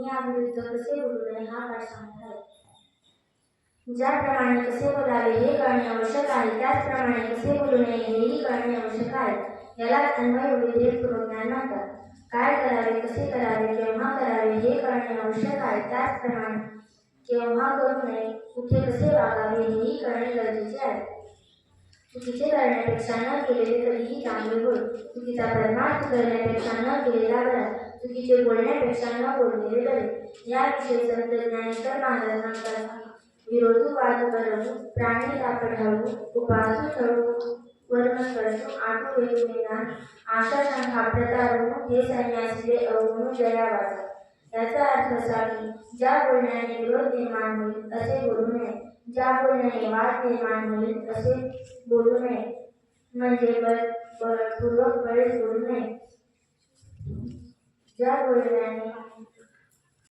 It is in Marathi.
याविरुद्ध कसे बोलू नये हा पाठ सांगणार आहे. ज्याप्रमाणे कसे बोलावे हे कळणे आवश्यक आहे, त्याचप्रमाणे कसे बोलू नये हेही कळणे आवश्यक आहे. यालाच अन्वय विधेयपूर्वक म्हणतात. काय करावे, कसे करावे, केव्हा करावे हे कळणे आवश्यक आहे, त्याचप्रमाणे केव्हा करू नये, कुठे कसे वागावे हेही कळणे गरजेचे आहे. चुकीचे करण्यापेक्षा न केलेले कधीही चांगले होय. चुकीचा परमार्थ करण्यापेक्षा न केलेला बरा. चुकीचे बोलण्यापेक्षा न बोललेले बरे. याविषयी तंत्रज्ञान इतर मार्गदर्शनांचा विरोधवाद करवू, प्राणी पढावू, उपासू ठरवू, वर्म करसू, आटू वेगवेगळ्या आशा शंका प्रतारणू, हे संन्यासीले अवगणू जया वाचा. याचा अर्थ असा की ज्या बोलण्याने विरोध निर्माण होईल असे बोलू नये, ज्या बोलण्याने वाद निर्माण होईल असे बोलू नये, म्हणजे बळपूर्वक बळेच बोलू नये. ज्या बोलण्याने